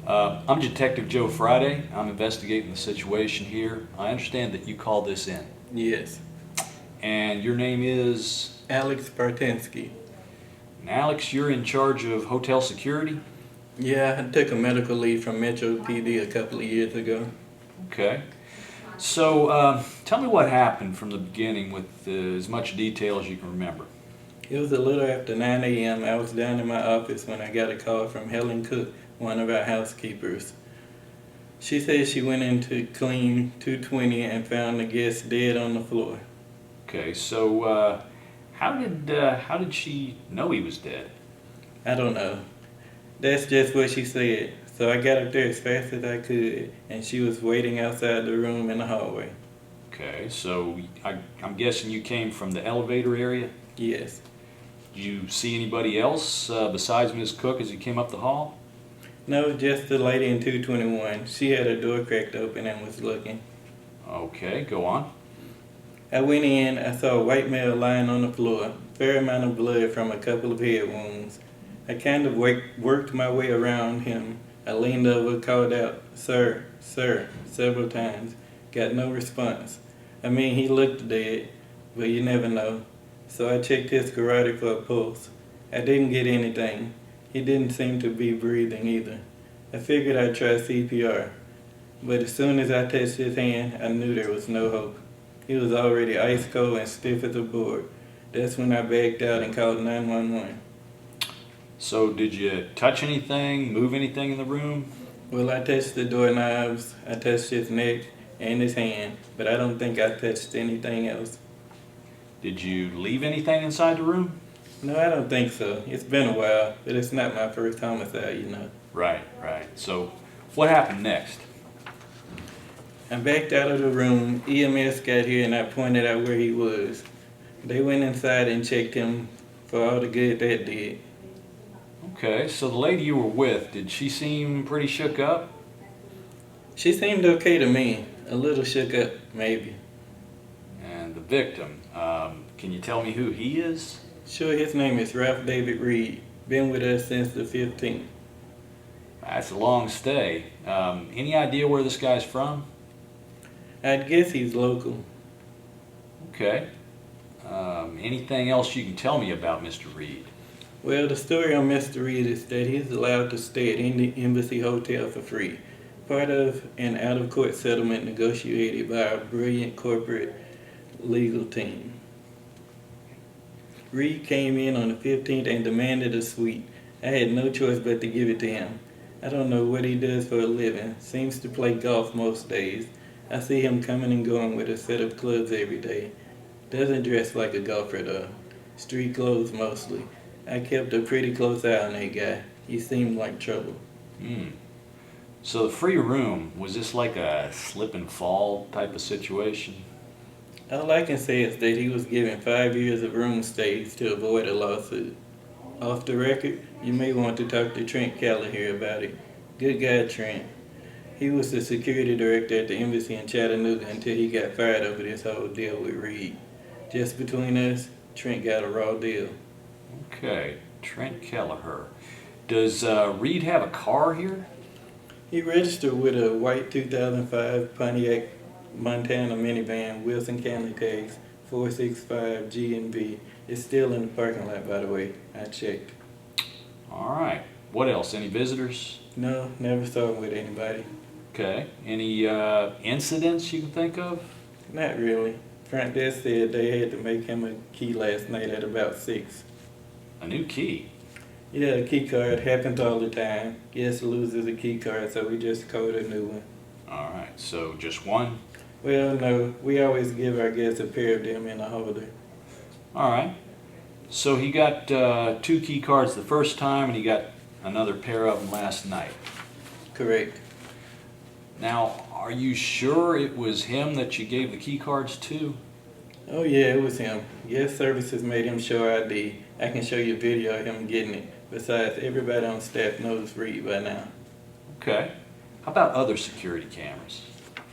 I'm Detective Joe Friday. I'm investigating the situation here. I understand that you called this in. Yes. And your name is? Alex Partenski. And Alex, you're in charge of hotel security? Yeah, I took a medical leave from Metro PD a couple of years ago. Okay. So tell me what happened from the beginning with as much detail as you can remember. It was a little after 9 a.m. I was down in my office when I got a call from Helen Cook, one of our housekeepers. She said she went in to clean 220 and found the guest dead on the floor. Okay, so how did she know he was dead? I don't know. That's just what she said. So I got up there as fast as I could, and she was waiting outside the room in the hallway. Okay, so I'm guessing you came from the elevator area? Yes. Did you see anybody else besides Ms. Cook as you came up the hall? No, just the lady in 221. She had her door cracked open and was looking. Okay, go on. I went in, I saw a white male lying on the floor, fair amount of blood from a couple of head wounds. I kind of worked my way around him. I leaned over, called out, "Sir, sir," several times. Got no response. I mean, he looked dead, but you never know. So I checked his carotid for a pulse. I didn't get anything. He didn't seem to be breathing either. I figured I'd try CPR, but as soon as I touched his hand, I knew there was no hope. He was already ice cold and stiff as a board. That's when I backed out and called 911. So did you touch anything, move anything in the room? Well, I touched the doorknobs, I touched his neck and his hand, but I don't think I touched anything else. Did you leave anything inside the room? No, I don't think so. It's been a while, but it's not my first homicide, you know. Right. So what happened next? I backed out of the room, EMS got here and I pointed out where he was. They went inside and checked him for all the good that did. Okay, so the lady you were with, did she seem pretty shook up? She seemed okay to me, a little shook up, maybe. And the victim, can you tell me who he is? Sure, his name is Ralph David Reed. Been with us since the 15th. That's a long stay. Any idea where this guy's from? I'd guess he's local. Okay. Anything else you can tell me about Mr. Reed? Well, the story on Mr. Reed is that he's allowed to stay at any embassy hotel for free, part of an out-of-court settlement negotiated by our brilliant corporate legal team. Reed came in on the 15th and demanded a suite. I had no choice but to give it to him. I don't know what he does for a living. Seems to play golf most days. I see him coming and going with a set of clubs every day. Doesn't dress like a golfer though. Street clothes mostly. I kept a pretty close eye on that guy. He seemed like trouble. So the free room, was this like a slip and fall type of situation? All I can say is that he was given 5 years of room stays to avoid a lawsuit. Off the record, you may want to talk to Trent Keller here about it. Good guy, Trent. He was the security director at the embassy in Chattanooga until he got fired over this whole deal with Reed. Just between us, Trent got a raw deal. Okay, Trent Kelleher. Does Reed have a car here? He registered with a white 2005 Pontiac Montana minivan, Wilson County tags, 465 G&B. It's still in the parking lot, by the way. I checked. All right. What else? Any visitors? No, never saw him with anybody. Okay. Any incidents you can think of? Not really. Front desk said they had to make him a key last night at about 6. A new key? Yeah, a key card happens all the time. Guest loses a key card, so we just code a new one. All right. So just one? Well, no, we always give our guests a pair of them in a holder. All right. So he got 2 key cards the first time, and he got another pair of them last night. Correct. Now, are you sure it was him that you gave the key cards to? Oh yeah, it was him. Guest services made him show ID. I can show you a video of him getting it. Besides, everybody on staff knows Reed by now. Okay. How about other security cameras?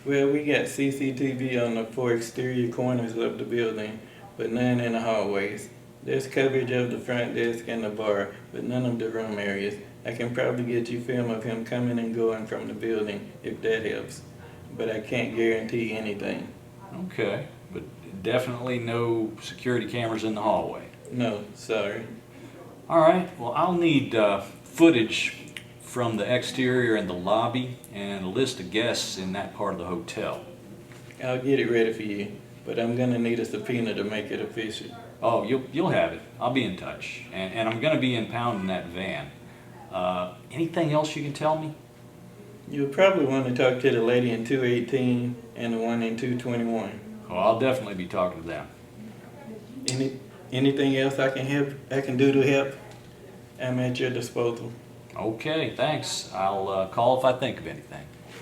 Well, we got CCTV on the 4 exterior corners of the building, but none in the hallways. There's coverage of the front desk and the bar, but none of the room areas. I can probably get you film of him coming and going from the building if that helps, but I can't guarantee anything. Okay, but definitely no security cameras in the hallway. No, sorry. All right, well, I'll need footage from the exterior and the lobby and a list of guests in that part of the hotel. I'll get it ready for you, but I'm gonna need a subpoena to make it official. Oh, you'll have it. I'll be in touch. And I'm going to be impounding that van. Anything else you can tell me? You'll probably want to talk to the lady in 218 and the one in 221. Oh, I'll definitely be talking to them. Anything else I can do to help? I'm at your disposal. Okay, thanks. I'll call if I think of anything.